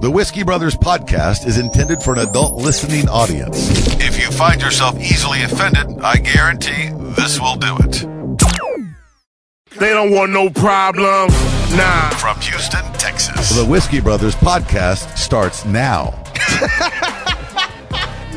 The Whiskey Brothers podcast is intended for an adult listening audience. If you find yourself easily offended, I guarantee this will do it. They don't want no problems. Nah. From Houston, Texas, the Whiskey Brothers podcast starts now.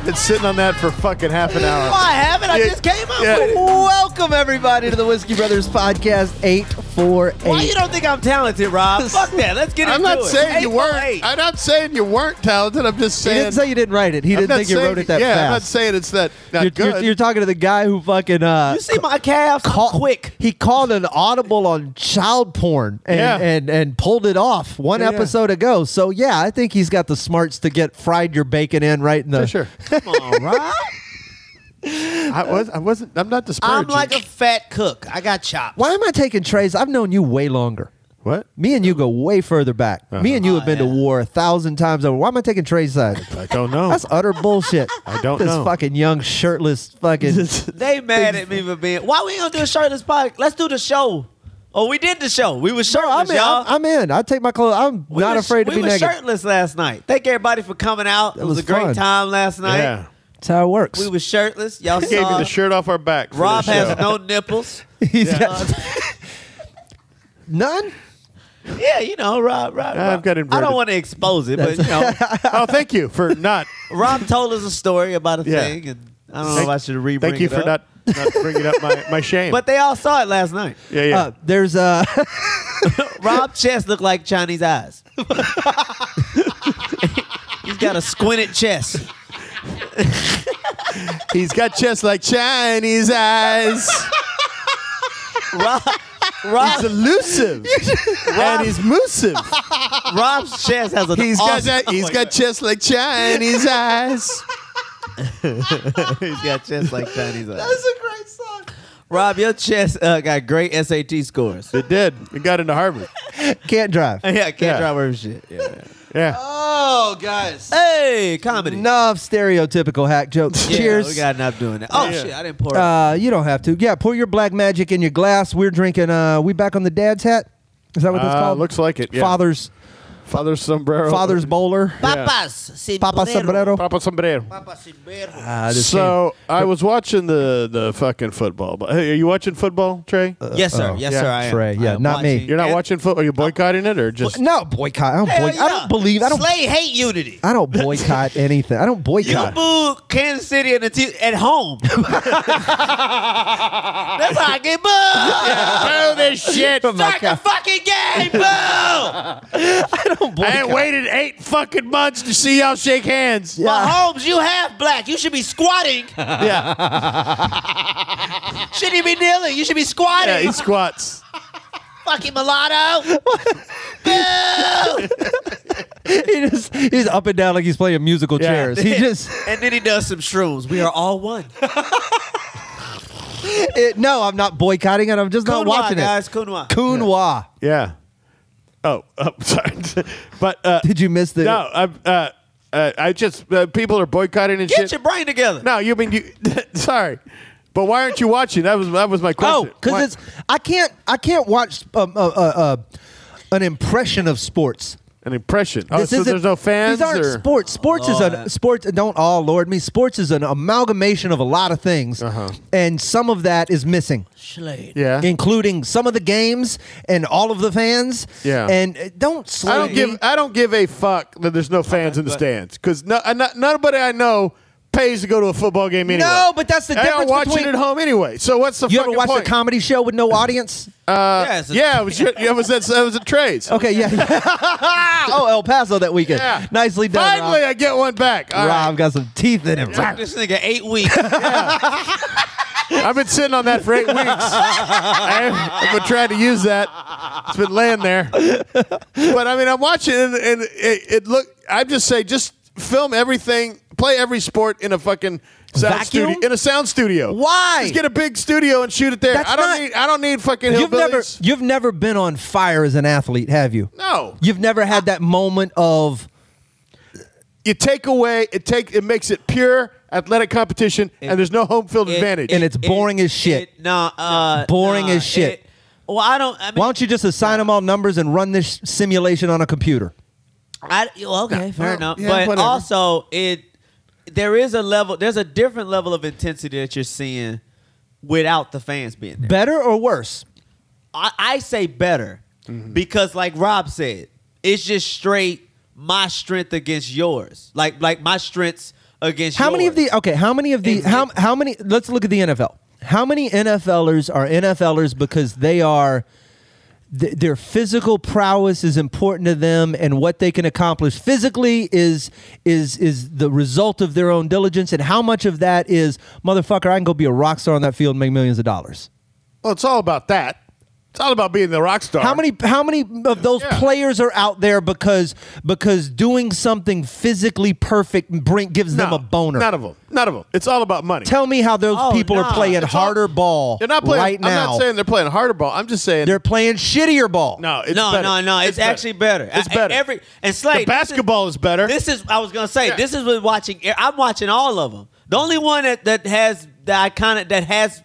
Been sitting on that for fucking half an hour. No, I haven't. I just came up with it. Welcome, everybody, to the Whiskey Brothers Podcast 848. Why you don't think I'm talented, Rob? Fuck that. Let's get into it. I'm not saying you weren't. I'm not saying you weren't talented. I'm just saying. He didn't say you didn't write it. He didn't think you wrote it that fast. I'm not saying it's that not good. You're talking to the guy who fucking... you see my calf? Quick. He called an audible on child porn and pulled it off one episode ago. So, yeah, I think he's got the smarts to get fried your bacon in right in the... Sure. Come on, Rob. I'm not disparaging. I'm like a fat cook. I got chops. Why am I taking Trey's? I've known you way longer. What? Me and you go way further back. Me and you have been to war 1,000 times over. Why am I taking Trey's side? I don't know. That's utter bullshit. I don't this know. This fucking young, shirtless fucking... They mad at me for being... Why we ain't gonna do a shirtless podcast? Let's do the show. Oh, we did the show. We were shirtless, y'all. I'm in. I take my clothes. I'm not afraid to be naked. We were shirtless last night. Thank everybody for coming out. It was a great time last night. Yeah. That's how it works. We were shirtless. Y'all gave me the shirt off our back. Rob has no nipples. He's got none? Yeah, you know, Rob. I've got inverted. I don't want to expose it, but you know. Oh, thank you for not. Rob told us a story about a thing, and I don't know if I should re-bring it up. Thank you for not bringing up my shame. But they all saw it last night. Yeah. There's Rob's chest looked like Chinese eyes. He's got a squinted chest. He's got chest like Chinese eyes. Rob, he's elusive. And he's moosive. Rob's chest has a. He's got chest like Chinese eyes. He's got chest like Chinese eyes. That's a great song. Rob, your chest got great SAT scores. It did. It got into Harvard. Can't drive. Yeah, can't drive or shit. Yeah. Oh, guys. Hey, comedy. Enough stereotypical hack jokes. Yeah, Cheers. we got enough doing that. Oh, shit, I didn't pour it. You don't have to. Yeah, pour your black magic in your glass. We're drinking, we back on the dad's hat? Is that what that's called? Looks like it, yeah. Father's sombrero. Father's bowler. Papas. Papa sombrero. Papa sombrero. Papa sombrero. So I was watching the fucking football. Hey, are you watching football, Trey? Yes, sir. Yes, sir. I am. Trey, yeah, not me. You're not watching football? Are you boycotting it or just? No, boycott. I don't believe. Slade hate unity. I don't boycott anything. I don't boycott. You boo Kansas City at home. That's how I get booed. Boo this shit. Start the fucking game. Boo. I don't boycott. I ain't waited 8 fucking months to see y'all shake hands. Yeah. Mahomes, you half black. You should be squatting. Yeah. Shouldn't you be kneeling? You should be squatting. Yeah, he squats. Fucking mulatto. Boo. He's up and down like he's playing musical chairs. And then he does some shrooms. We are all one. No, I'm not boycotting it. I'm just not watching guys. it. Kunwa. Yeah. Oh, sorry. But did you miss the? No, I just people are boycotting and shit. Get your brain together. No, you sorry, but why aren't you watching? That was my question. Oh, because I can't watch an impression of sports. An impression. Oh, so there's no fans. These aren't sports. Sports is sports. Don't Lord me. Sports is an amalgamation of a lot of things, and some of that is missing. Slade. Yeah, including some of the games and all of the fans. Yeah, and don't Slade. I don't give a fuck that there's no fans in the stands because nobody I know pays to go to a football game anyway. No, but that's the difference. I watch it at home anyway. So what's the you fucking ever watched point? a comedy show with no audience? It was at Trey's. Okay, yeah. Oh, El Paso that weekend. Yeah. Nicely done. Finally, Rob. I get one back. All Rob got some teeth in him. This nigga 8 weeks. I've been sitting on that for 8 weeks. I've been trying to use that. It's been laying there. But I mean, I'm watching it, and it look. I just say, just film everything, play every sport in a fucking sound studio. In a sound studio. Why? Just get a big studio and shoot it there. I don't need fucking hillbillies. You've never been on fire as an athlete, have you? No. You've never had that moment of. You take away it makes it pure athletic competition, and there's no home field advantage, and it's boring as shit. Boring as shit. Well, I mean, why don't you just assign them all numbers and run this simulation on a computer? Fair enough. yeah, But whatever. also, there's a different level of intensity that you're seeing without the fans being there. Better or worse? I say better because, like Rob said, it's just straight my strength against yours. Like my strengths against yours. How many of the how many let's look at the NFL. How many NFLers are NFLers because their physical prowess is important to them, and what they can accomplish physically is the result of their own diligence, and how much of that is, motherfucker, I can go be a rock star on that field and make millions of dollars. Well, it's all about that. It's all about being the rock star. How many of those players are out there because doing something physically perfect gives them a boner? None of them. It's all about money. Tell me how those people are playing harder ball. They're not playing right now. I'm not saying they're playing harder ball. I'm just saying they're playing shittier ball. No, it's better. No. It's actually better. It's better. And Slade, the basketball is better. This is I was gonna say. This is with watching. I'm watching all of them. The only one that has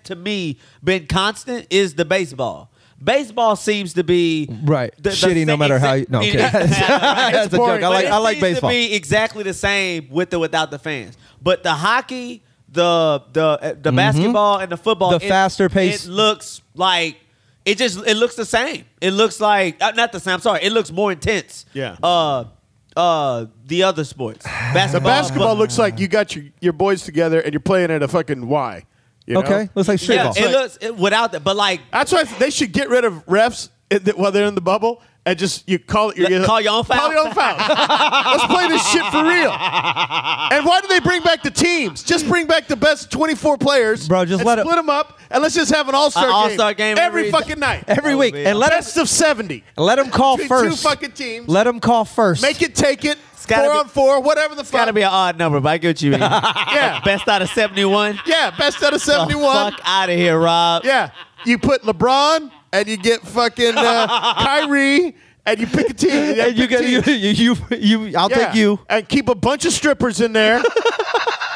to me been constant is the baseball. Baseball seems to be shitty no matter how you. No, okay. That's a joke. I like baseball. To be exactly the same with or without the fans. But the hockey, the basketball, and the football, the faster pace. It looks like it looks the same. It looks like not the same. I'm sorry. It looks more intense. Yeah. The other sports. The basketball looks like you got your boys together and you're playing at a fucking Y. You know? Okay, looks like street ball. It looks without that, but like that's why they should get rid of refs while they're in the bubble and just call your own foul. Call your own foul. Let's play this shit for real. And why do they bring back the teams? Just bring back the best 24 players, bro. Just split them up and let's just have an all-star game every fucking night, every week, and let best of 70. Let them call first. Two fucking teams. Let them call first. Make it, take it. 4-on-4, whatever the fuck. It's got to be an odd number, but I get what you mean. Yeah. Best out of 71? Yeah, best out of 71. Fuck out of here, Rob. Yeah. You put LeBron and you get fucking Kyrie and you pick a team. And you get I'll take you. And keep a bunch of strippers in there.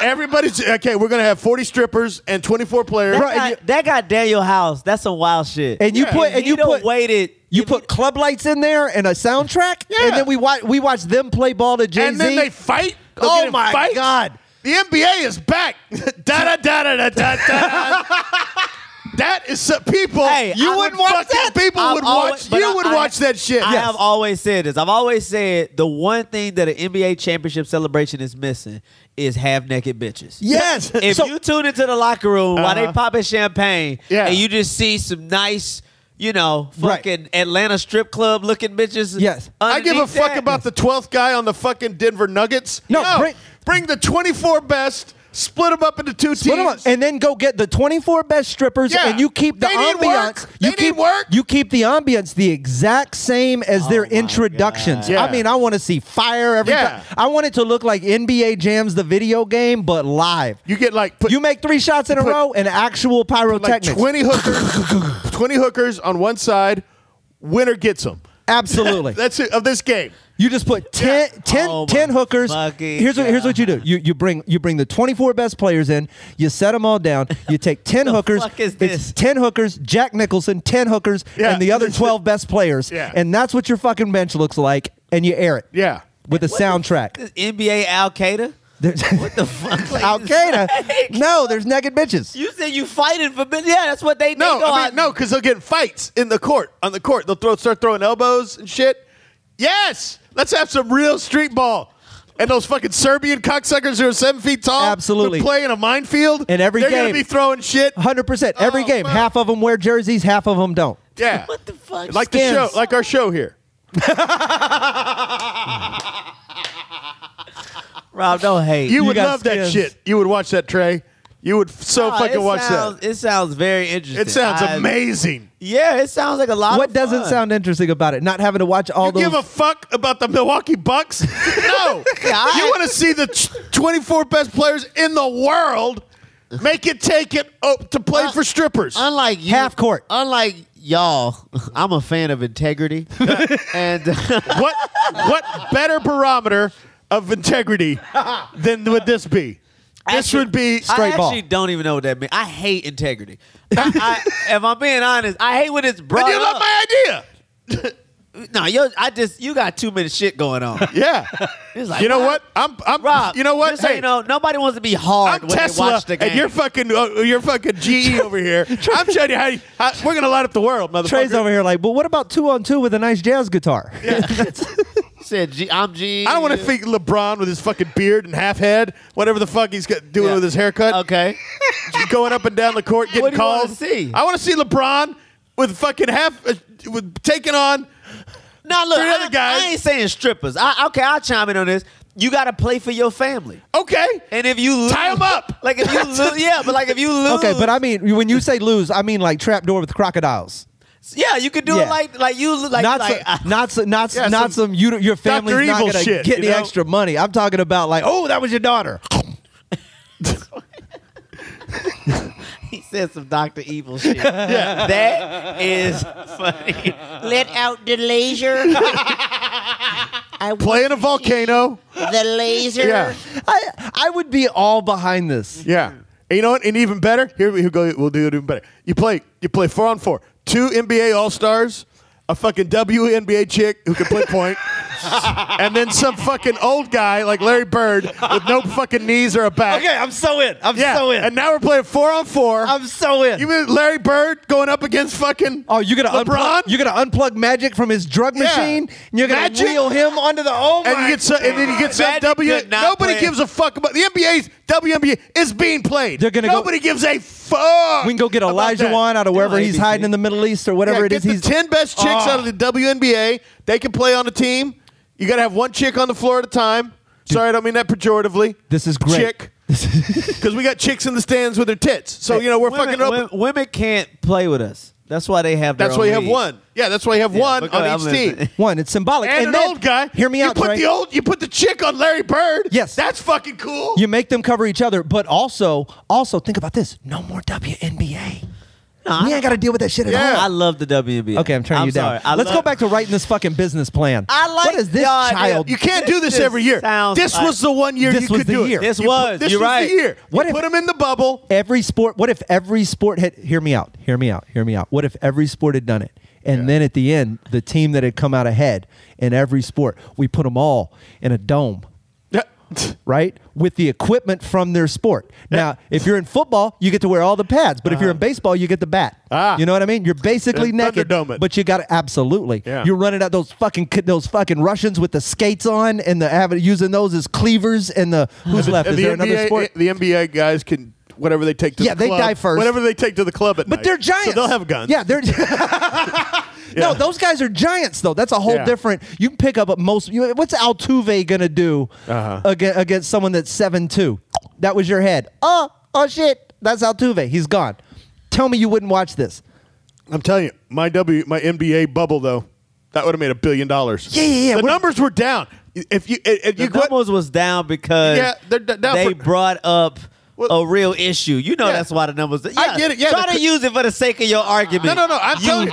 Everybody's okay. We're gonna have 40 strippers and 24 players. That got Daniel House. That's some wild shit. And you put club lights in there and a soundtrack. Yeah. And then we watch them play ball to Jay-Z. And then they fight. Oh my God! The NBA is back. Da da da da da da da. That is people. Hey, you wouldn't watch that. People would watch. You would watch that shit. I have always said this. I've always said the one thing that an NBA championship celebration is missing is half-naked bitches. Yes. If you tune into the locker room while they popping champagne and you just see some nice, fucking Atlanta strip club looking bitches. Yes. I give a fuck about the 12th guy on the fucking Denver Nuggets. No. Bring the 24 best. Split them up into two teams. And then go get the 24 best strippers, and you keep the ambiance. You keep work. You keep the ambiance the exact same as their introductions. Yeah. I mean, I want to see fire every time. I want it to look like NBA Jams, the video game, but live. You get you make 3 shots in a row and actual pyrotechnics. Like 20 hookers on one side. Winner gets them. Absolutely. That's it of this game. You just put 10 hookers. Here's what you do. You bring the 24 best players in. You set them all down. You take 10 hookers. Fuck is this? It's 10 hookers. Jack Nicholson, 10 hookers, and the other 12 best players. Yeah. And that's what your fucking bench looks like. And you air it. Yeah. With a soundtrack. This NBA Al Qaeda. What the fuck? Al Qaeda? No, there's naked bitches. You said you fighting for bitches. Yeah, that's what they No, go because they'll get in fights in the court. On the court, they'll start throwing elbows and shit. Yes, let's have some real street ball. And those fucking Serbian cocksuckers who are 7 feet tall, absolutely, play in a minefield. And every they're game, gonna be throwing shit. 100%. Every game, fuck. half of them wear jerseys, half of them don't. Yeah. What the fuck? Like the show, like our show here. Rob, don't hate. You would love that shit. You would watch that, Trey. You would fucking watch that. It sounds very interesting. It sounds amazing. Yeah, it sounds like a lot What of fun. doesn't sound interesting about it? Not having to watch all those. You give a fuck about the Milwaukee Bucks? No. You want to see the 24 best players in the world make it take it to play for strippers. Unlike you, half court. Unlike y'all, I'm a fan of integrity. And what better barometer of integrity than would this be? This would be straight ball. I actually don't even know what that means. I hate integrity. If I'm being honest, I hate when it's brought And you up. love my idea. No, you got too many shit going on. Yeah. It's like, You know what? I'm Rob, you know what? just so you know, nobody wants to be hard I'm when Tesla, they watch the game. and you're fucking GE over here. I'm showing you how we're gonna light up the world, motherfucker. Trey's over here like, but what about 2-on-2 with a nice jazz guitar? Said I'm G. I don't want to think LeBron with his fucking beard and half head, whatever the fuck he's doing with his haircut. Okay. Going up and down the court, getting What do you calls. wanna see? I want to see LeBron with fucking with taking on. Now look, Three other guys. I ain't saying strippers. Okay, I'll chime in on this. You got to play for your family. Okay. And if you lose, Tie 'em up. Like if you lose, yeah, but like if you lose, Okay, but I mean, when you say lose, I mean like trapdoor with crocodiles. yeah, you could do Yeah. it like you like Not some your family's Dr. not Evil gonna shit, get you the know? extra money. I'm talking about like, oh, that was your daughter. He said some Dr. Evil shit. Yeah. That is funny. Let out the laser. Play in a volcano. The laser. Yeah. I would be all behind this. Yeah. And you know what? And even better, here we go. We'll do it even better. You play 4-on-4. 2 NBA All-Stars, a fucking WNBA chick who can play point, and then some fucking old guy like Larry Bird with no fucking knees or a back. Okay, I'm so in. I'm so in. And now we're playing 4-on-4. I'm so in. You mean Larry Bird going up against fucking you're gonna LeBron? You're gonna unplug Magic from his drug Yeah. machine, and you're gonna Magic? wheel him onto the and you get some, and then you get some Magic W. could not Nobody play. gives a fuck about the NBA's WNBA is being played. They're gonna Nobody gives a fuck. We can go get about Elijah that. Wan out of wherever on he's ABC. hiding in the Middle East or whatever it is. Get the 10 best chicks out of the WNBA. They can play on a team. You got to have one chick on the floor at a time. Sorry, I don't mean that pejoratively. This is great. Chick. Because we got chicks in the stands with their tits. So, we're fucking up. Women can't play with us. That's why they have. That's why you have one. Yeah, that's why you have one but on go each ahead, team. One, it's symbolic. And an then, old guy. Hear me out, Trey. You put the chick on Larry Bird. Yes. That's fucking cool. You make them cover each other, but also think about this. No more WNBA. We ain't got to deal with that shit at Yeah. all. I love the WNBA. Okay, I'm turning you down. Let's go back to writing this fucking business plan. I like what is this y'all- child? You can't do this This every year. sounds This like- was the one year This you was could the do year. it. This You was. This You're was right. the year. What You if- put them in the bubble. Every sport. What if every sport had? Hear me out. What if every sport had done it? And then at the end, the team that had come out ahead in every sport, we put them all in a dome. Right? With the equipment from their sport. Now, if you're in football, you get to wear all the pads. But if you're in baseball, you get the bat. You know what I mean? You're basically And naked. Thunderdome it. But you got to absolutely. Yeah. You're running out those fucking Russians with the skates on and using those as cleavers and the who's left? Is there another sport? The NBA guys can whatever they take to the club. they die first. Whatever they take to the club at night. But they're giants. So they'll have guns. Yeah, they're. No, those guys are giants, though. That's a whole Yeah. different. You can pick up at most. What's Altuve gonna do against someone that's 7'2"? That was your head. Oh shit! That's Altuve. He's gone. Tell me you wouldn't watch this. I'm telling you, my NBA bubble though, that would have made $1 billion. Yeah. The numbers were down. If you The numbers was down because they're down they for- brought up a real issue. You know that's why the numbers. I get it. Yeah, try to use it for the sake of your argument. No. I'm telling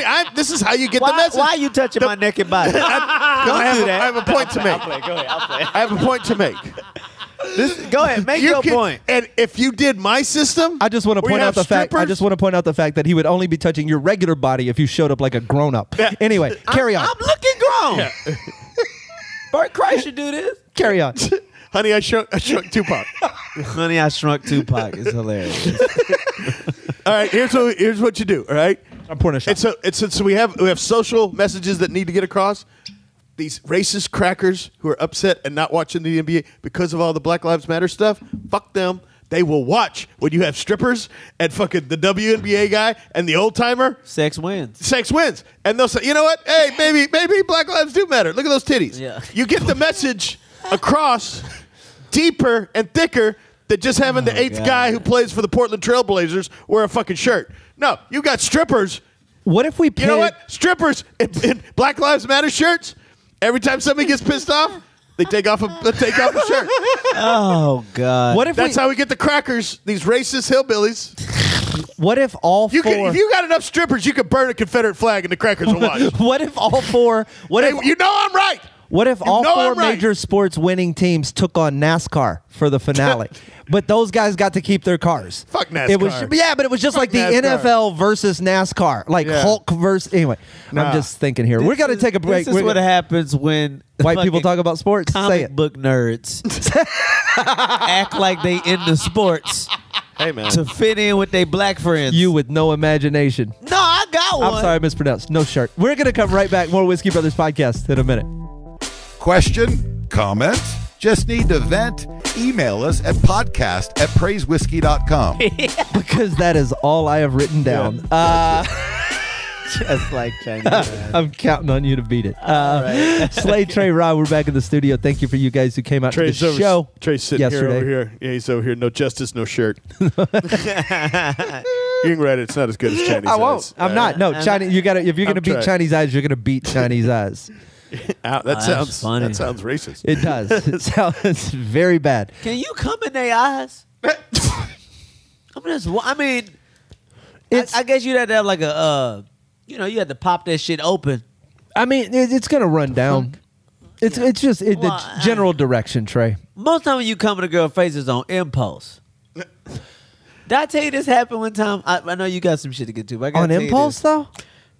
you. This is how you get the message. Why are you touching my naked body? Don't do that. I have a point to make. Go ahead. I'll play. I have a point to make. Go ahead. Make your point. And if you did my system, I just want to where you point out have the fact. I strippers- just want to point out the fact that he would only be touching your regular body if you showed up like a grown up. Yeah. Anyway, carry on. I'm looking grown. Bert Kreischer should do this. Carry on. Honey, I shrunk Tupac. Honey, I Shrunk Tupac is hilarious. All right, here's what you do. All right, I'm pouring a shot. So we have social messages that need to get across. These racist crackers who are upset and not watching the NBA because of all the Black Lives Matter stuff. Fuck them. They will watch when you have strippers and fucking the WNBA guy and the old timer. Sex wins. Sex wins, and they'll say, you know what? Hey, maybe Black lives do matter. Look at those titties. Yeah. You get the message across deeper and thicker than just having the eighth God. guy who plays for the Portland Trailblazers wear a fucking shirt. No, you got strippers. What if we? You know what? Strippers in Black Lives Matter shirts. Every time somebody gets pissed off, they take off a shirt. Oh God. What if That's how we get the crackers. These racist hillbillies. What if all four? If you got enough strippers, you could burn a Confederate flag and the crackers will watch. What if all four? What Hey, if you know I'm right. What if all know 4 I'm right. major sports winning teams took on NASCAR for the finale? But those guys got to keep their cars. Fuck NASCAR. It was, but it was just like the NASCAR. NFL versus NASCAR, like Yeah. Hulk versus. Anyway, Nah. I'm just thinking here. We're gonna take a break. This is what happens when White people fucking talk about sports. Say comic it. book nerds act like they into sports Hey, man. to fit in with their black friends. You with no imagination. No, I got one. I'm sorry, I mispronounced. No shirt. We're gonna come right back. More Whiskey Brothers podcast in a minute. Question? Comment? Just need to vent? Email us at podcast@praisewhiskey.com. Because that is all I have written down. Just like Chinese. I'm counting on you to beat it. Slade, Trey, Rob, we're back in the studio. Thank you for you guys who came out Trey's to the show. Trey's sitting yesterday. here over here. Yeah, he's over here. No justice, no shirt. You can write it. It's not as good as Chinese I won't. eyes. I'm not. No, Chinese. You got to. If you're gonna I'm beat trying. Chinese eyes, you're gonna beat Chinese eyes. That sounds funny. That sounds racist. It does. It sounds very bad. Can you come in their eyes? I mean, It's. I guess you'd have to have like a, you had to pop that shit open. I mean, it's gonna run down. It's just Well, the general direction, Trey. Most time when you come in a girl face is on impulse. Did I tell you this happened one time? I know you got some shit to get to. But I gotta On tell you impulse, this. though.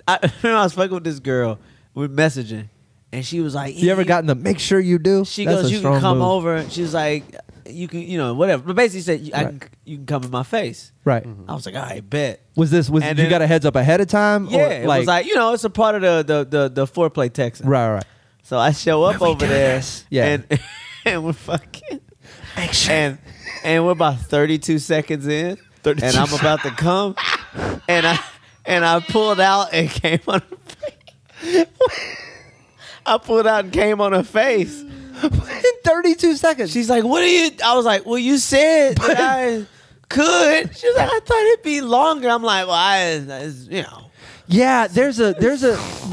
I remember I was fucking with this girl. We were messaging, and she was like, You ever gotten the make sure you do? She That's goes, a you can strong come move. over. And she was like, you can, whatever. But basically said, you can come in my face. Right. I was like, all right, bet. Was And you then- got a heads up ahead of time? Yeah, or it was like, it's a part of the foreplay texting. right. So I show up we over do there, this? Yeah. and we're fucking, Make sure. and we're about 32 seconds in, 32 and I'm about to come, and I pulled out and came on her face. I pulled out and came on her face. in 32 seconds. She's like, "What are you?" I was like, "Well, you said that I could." She was like, "I thought it'd be longer." I'm like, "Well, Yeah, there's a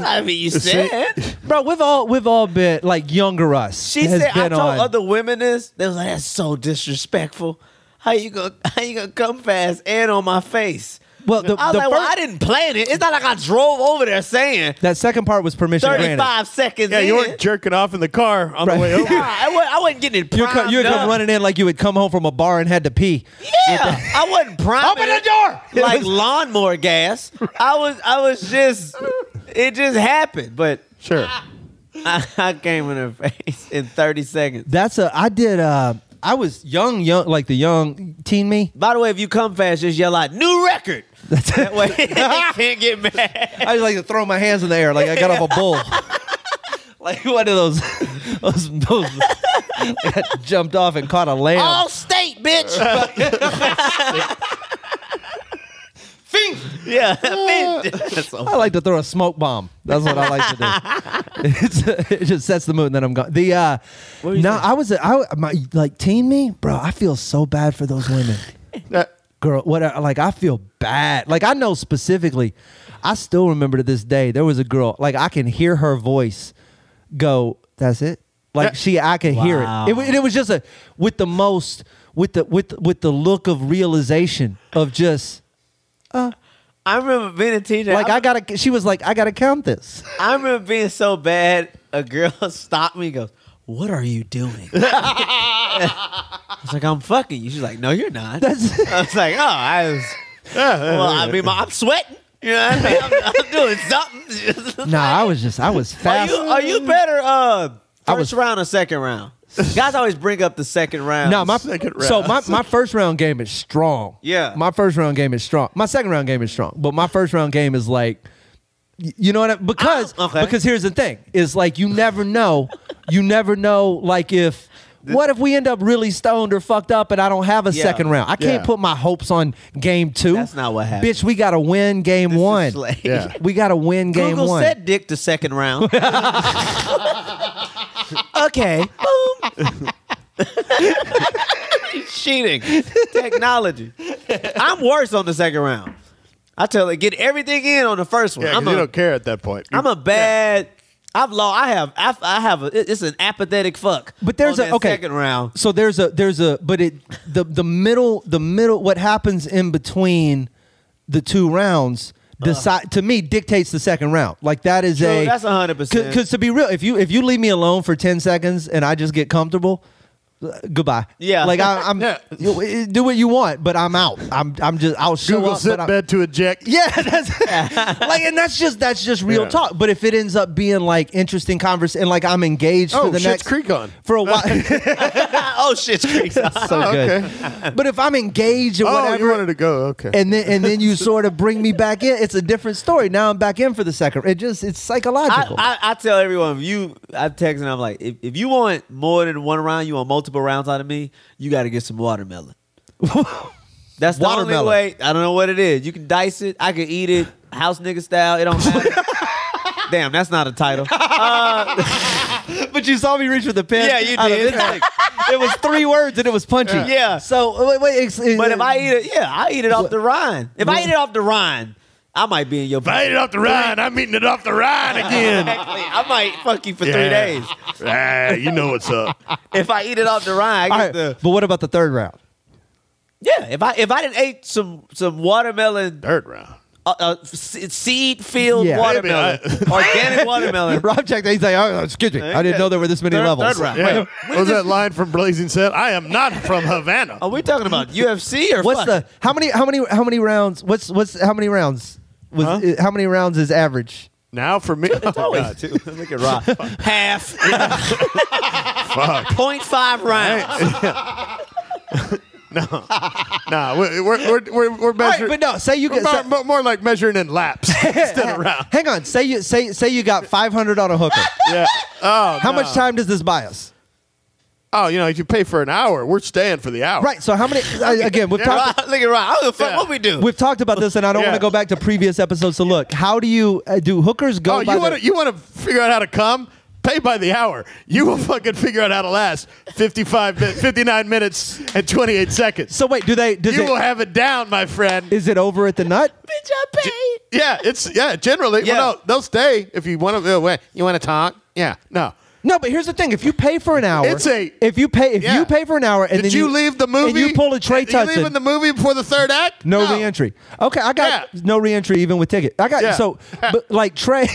I mean, you said." bro. We've all been like younger us. She has said, "I been told on. other women this." They was like, "That's so disrespectful. How you gonna come fast and on my face?" Well, I was like, "Well, I didn't plan it. It's not like I drove over there saying that second part was permission granted. 35 seconds Yeah, in." you weren't jerking off in the car on Right. the way over. Nah, I wasn't getting it You primed would come up. running in like you would come home from a bar and had to pee. Yeah, I wasn't priming. Open the it door! like lawnmower gas. I was just. It just happened, but Sure. I came in her face in 30 seconds. I was young, like the young teen me. By the way, if you come fast, just yell out "new record." That way you can't get mad. I just like to throw my hands in the air like I got off a bull. Like one of those that jumped off and caught a lamb. All state, bitch. Fing! Yeah. That's so I like to throw a smoke bomb. That's what I like to do. It just sets the mood, and then I'm gone. My teen me, bro. I feel so bad for those women. Girl, I feel bad. Like I know specifically. I still remember to this day. There was a girl. Like I can hear her voice go. That's it. Like I can hear Wow. it. It was just with the look of realization of just. I remember being a teenager. Like she was like, I gotta count this. I remember being so bad. A girl stopped me and goes, "What are you doing?" I was like, "I'm fucking you." She's like, "No, you're not." I was like, I'm sweating. You know what I mean? I'm doing something. Nah, I was fast. Are you better first round or second round? Guys always bring up the second round. No, my first round game is strong. Yeah. My first round game is strong. My second round game is strong, but my first round game is like, you know what? Because here's the thing: is like you never know. Like what if we end up really stoned or fucked up and I don't have a second round? I can't put my hopes on game 2. That's not what happened. Bitch, we gotta win game 1. Yeah. We gotta win game Google 1. said dick to second round. Okay. Boom. Cheating. Technology. I'm worse on the second round. I tell her, get everything in on the first one. Yeah, 'cause you don't care at that point. I'm a bad. It's an apathetic fuck. But there's on that second round. So the middle what happens in between the 2 rounds to me dictates the second round. Like that is True, that's 100%. Because to be real, if you leave me alone for 10 seconds and I just get comfortable, goodbye. Yeah. Like I'm do what you want, but I'm out. I'll show Google up. sit bed to eject. Yeah, and that's just real talk. But if it ends up being like interesting conversation and like I'm engaged for the Schitt's next Creek on for a while, oh shit, so good. okay. But if I'm engaged or Oh, whatever, you wanted to go. Okay. and then you sort of bring me back in, it's a different story. Now I'm back in for the second. It's psychological. I tell everyone, I text and I'm like, if you want more than one round, you want multiple rounds out of me, you got to get some watermelon. That's the only way. I don't know what it is. You can dice it. I can eat it house nigga style. It don't matter. Damn, that's not a title. But you saw me reach for the pen. Yeah, you did. It was 3 words and it was punchy. Yeah. So But if I eat it, I eat it off the rind. If I eat it off the rind, I might be in your. If I eat it off the rind, I'm eating it off the rind again. Exactly. I might fuck you for 3 days. You know what's up. If I eat it off the rind, I get All right, but what about the third round? Yeah, if I didn't ate some watermelon, Third round. seed filled Yeah. watermelon, organic watermelon. Rob checked. He's like, oh, excuse me, I didn't know there were this many levels. Third round. Yeah. Wait, What was that line from Blazing Saddles? I am not from Havana. Are we talking about UFC or What's fuck? the how many rounds? What's how many rounds was how many rounds is average? Now for me. It's always two. Look at Rob. Half. Fuck. 0.5 rounds. Nah, we're measuring. But no, say you get more like measuring in laps instead of rounds. Hang on, say you got 500 on a hooker. Yeah. Oh, How much time does this buy us? Oh, if you pay for an hour, we're staying for the hour. Right. So how many? Again, we've talked. Rob, look at Rob. I don't give a fuck what we do. We've talked about this, and I don't want to go back to previous episodes to look. How do you do hookers go? Oh, you want to figure out how to come? Pay by the hour. You will fucking figure out how to last 59 minutes and 28 seconds. So wait, You will have it down, my friend. Is it over at the nut? Bitch, I paid. Yeah, generally. Yeah. Well, no, they'll stay if you want to. You want to talk? Yeah, no. No, but here's the thing: if you pay for an hour, if you pay for an hour, and Did then you leave the movie? and you pull a Trey You leaving Tutson, the movie before the third act? no reentry. Okay, I got no reentry even with ticket. I got so, but like Trey,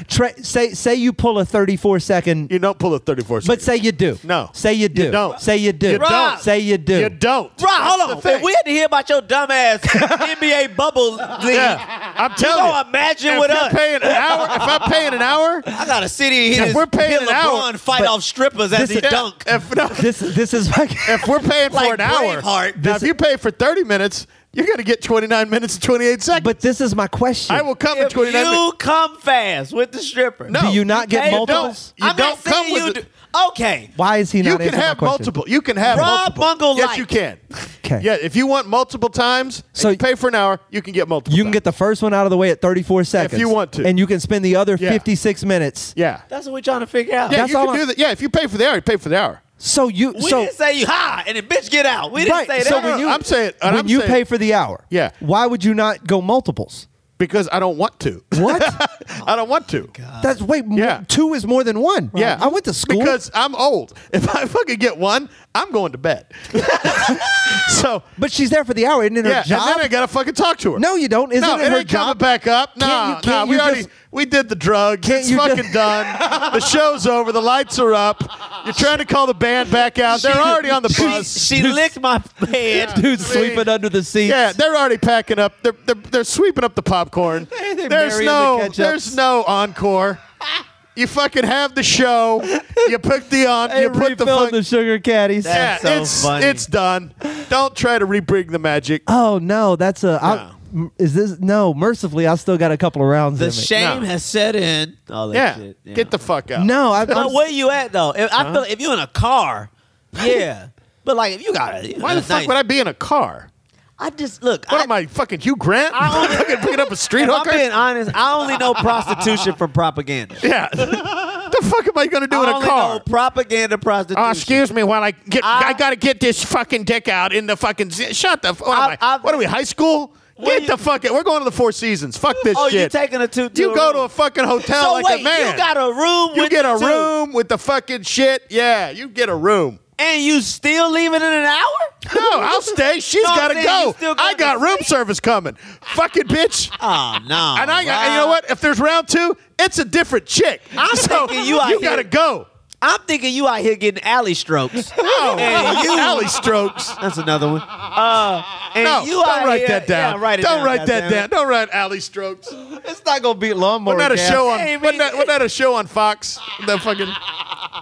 say you pull a 34-second. You don't pull a 34 But say you do. No. Say you do. You don't. Say you do. You don't. Say you do. You don't. Rob, hold on. the thing. If we had to hear about your dumbass NBA bubble league, Yeah, I'm you telling you. gonna imagine If with you're us. paying an hour, if I'm paying an hour, I got a city here. If we're paying an hour, LeBron fight off strippers as he dunk. This is my. If we're paying for Like an hour, Braveheart. now if you pay for 30 minutes, you're going to get 29 minutes and 28 seconds. But this is my question. I will come in If 29 minutes. you come fast with the stripper, No. Do you not get pay- multiples? You I'm don't not saying come with you the- do. Okay. Why is he You not can answering my have question? multiple. You can have Rob multiple. Bungle yes, Light. you can. Okay. Yeah, if you want multiple times, So and you pay for an hour, you can get multiple. You can get the first one out of the way at 34 seconds. you want to. And you can spend the other Yeah. 56 minutes. Yeah. That's what we're trying to figure out. Yeah, That's you all can I'm- do that. Yeah, if you pay for the hour, you pay for the hour. So you We didn't say you ha and then bitch get out. We didn't right. say So that. when you I'm saying- and when I'm you saying- pay for the hour, Yeah. why would you not go multiples? Because I don't want to. What? I don't want to. That's wait. Yeah. 2 is more than 1. Yeah. I went to school. Because I'm old. If I fucking get one, I'm going to bed. So, But she's there for the hour. Isn't it her yeah, job? and then I got to fucking talk to her. No, you don't. Isn't No, it her ain't coming job? back up. No, Can't no, you just- we did the drug. Can't It's you fucking just- done. The show's over. The lights are up. You're trying to call the band back out. They're already on the bus. She licked my head. Dude sweeping under the seats. Yeah, they're already packing up. They're sweeping up the popcorn. They're There's marrying no the ketchups. there's no encore. You fucking have the show. You put the on. They You put the refilled fuck. the sugar caddies. Yeah, That's so funny. it's done. Don't try to rebring the magic. Oh no, that's a. Is this no? Mercifully, I still got a couple of rounds The in me. shame No. has set in. All that Yeah, shit. Yeah. get the fuck out. No, But where you at though? I feel like if you're in a car, yeah. But like if you got it, Why the fuck would I be in a car? I just look. What am I, fucking Hugh Grant? I only- fucking picking up a street If I'm hooker? being honest, I only know prostitution from propaganda. Yeah. The fuck am I going to do in I a only car? know propaganda prostitution. Excuse me while I got to get this fucking dick out in the fucking... Shut the... What are we, high school? Get the fuck out. We're going to the Four Seasons. Fuck this Oh, shit. you taking a two? You go to a fucking hotel So like wait, a man. you got a room. You with get a the two. room with the fucking shit. Yeah, you get a room. And you still leaving in an hour? No, I'll stay. She's No, got to man, go. you still I got gonna room stay? service coming. Fucking bitch. Oh, no. And you know what? If there's round 2, it's a different chick. I'm so thinking you out you here- got to go. I'm thinking you out here getting alley strokes. Oh, And you- alley strokes. That's another one. And No, you don't out write here- that down. Yeah, write it don't down, write that goddammit. down. Don't write alley strokes. It's not gonna beat lawnmower. Wasn't that a gas. show on? Hey, wasn't man. that a show on Fox? The fucking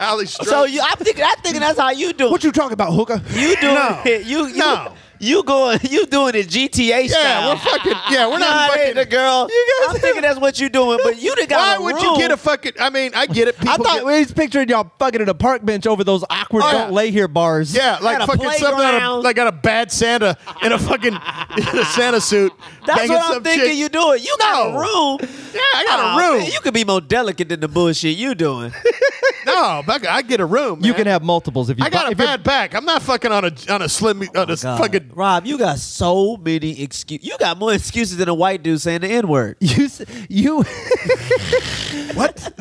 alley strokes. So I'm thinking that's how you do it. What you talking about, hooker? You doing No. it? You No. You doing it GTA style? Yeah, we're fucking. Yeah, we're not Nah, it fucking. ain't the girl. I'm thinking that's what you doing, but you done got Why a would room. you get a fucking? I mean, I get it. People I thought get, we was picturing y'all fucking at a park bench over those awkward Oh, yeah. don't lay here bars. yeah, like Got a fucking something out of, playground. like got a bad Santa in a fucking in a Santa suit. That's banging what I'm some thinking chick. you doing. You got No. a room. Yeah, I got Aw, a room. man, you could be more delicate than the bullshit you doing. No, I get a room. You man. can have multiples if you. I got a if you're- bad back. I'm not fucking on a slim on a God. fucking. Rob, you got so many excuses. You got more excuses than a white dude saying the N-word. You. What?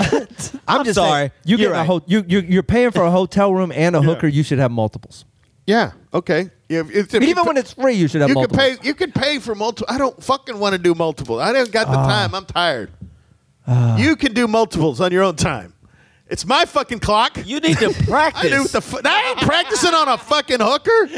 I'm just sorry. saying, you You're get right. you're paying for a hotel room and a hooker. You should have multiples. Yeah. Okay. Yeah, Even when it's free, you should have you multiples. can pay. You can pay for multiple. I don't fucking want to do multiple. I don't got the time. I'm tired. You can do multiples on your own time. It's my fucking clock. You need to practice. I do what I ain't practicing on a fucking hooker.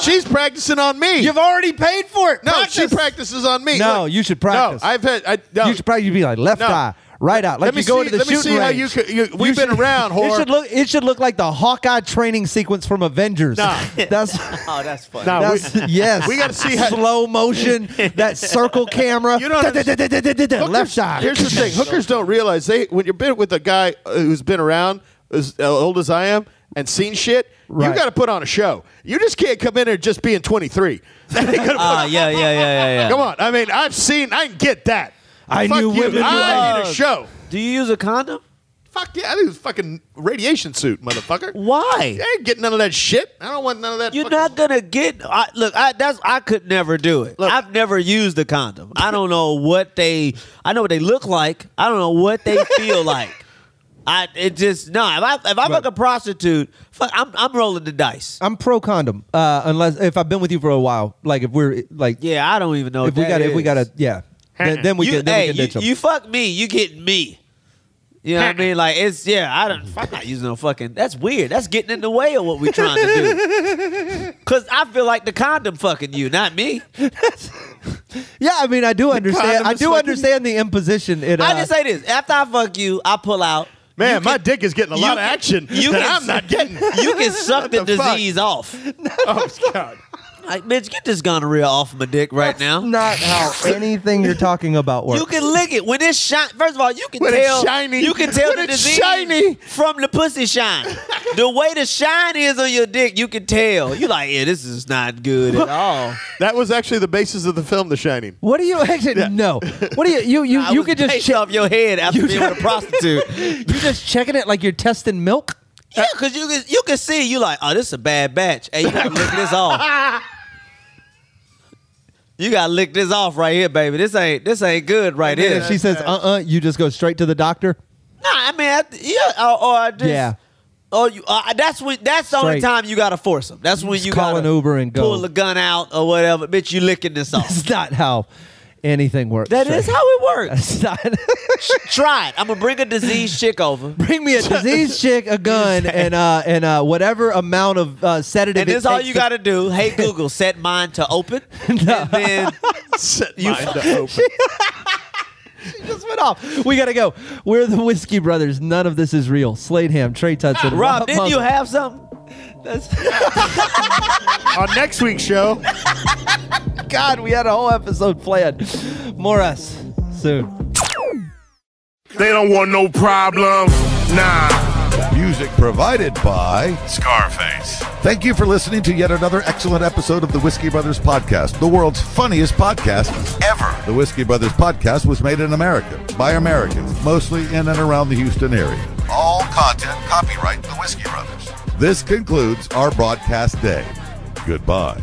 She's practicing on me. You've already paid for it. no, Practice. she practices on me. No, Look, you should practice. No, I've had. No. You should practice. You'd be like left No. eye, right eye. Like Let me you go see- into the let me shooting see how range. you could- we've been around, whore. It should look like the Hawkeye training sequence from Avengers. Nah. That's. Oh, that's funny. No, That's, yes. we gotta see how- slow motion, that circle camera. You know what I'm- left side. Here's the thing: hookers don't realize when you're been with a guy who's been around as old as I am and seen shit. Right. You got to put on a show. You just can't come in there just being 23. That ain't gonna Yeah. Come on. I mean, I can get that. I Fuck knew you. women I were- need a show. Do you use a condom? Fuck yeah, I think it's fucking radiation suit, motherfucker. Why? I ain't getting none of that shit. I don't want none of that. You're fucking- not gonna get. I could never do it. Look. I've never used a condom. I don't know what they. I know what they look like. I don't know what they feel like. If I fuck a prostitute, I'm rolling the dice. I'm pro condom, unless if I've been with you for a while. Like if we're like, Yeah, I don't even know. if we gotta, yeah. Then we can ditch them. You fuck me, you getting me. You know what I mean? Like I'm not using no fucking. That's weird. That's getting in the way of what we trying to do. Cause I feel like the condom fucking you, not me. Yeah, I mean, I do understand. condom I is do fucking- understand the imposition. I just say this: after I fuck you, I pull out. Man, You my can- dick is getting a lot of can- action you that can- I'm not getting. You can suck the What the fuck? disease off. Oh, God. Like, bitch, get this gonorrhea off my dick right now. not how anything you're talking about works. You can lick it when it's shiny. First of all, you can When it's tell. shiny. You can tell When the it's disease shiny. from the pussy shine. The way the shine is on your dick, you can tell. You like, yeah, this is not good at all. That was actually the basis of the film, The Shining. What do you actually know? What do you I could just based off your head after being with a prostitute. you just checking it like you're testing milk? Yeah, because you can see, you like, oh, this is a bad batch. Hey, you got to lick this off. You got to lick this off right here, baby. This ain't good right And here. if she says you just go straight to the doctor. Nah, I mean, I just, Yeah. Oh, that's the only Straight. time you gotta force them. That's when Just you call gotta an Uber and go. pull the gun out or whatever. Bitch, you licking this off. That's not how anything works. That is how it works. That's not. Try it. I'm gonna bring a diseased chick over. Bring me a diseased chick, a gun, and whatever amount of sedative. And this is all you gotta do. Hey Google, set mine to open. And then Set mine to open. just went off. We gotta go. We're the Whiskey Brothers. None of this is real. Slade Ham, Trey Tutson, Rob, didn't you Muzzle. have something? On next week's show, God, we had a whole episode planned. More us soon. They don't want no problem. Nah. Music provided by Scarface. Thank you for listening to yet another excellent episode of the Whiskey Brothers Podcast, the world's funniest podcast ever. The Whiskey Brothers Podcast was made in America by Americans, mostly in and around the Houston area. All content copyright the Whiskey Brothers. This concludes our broadcast day. Goodbye.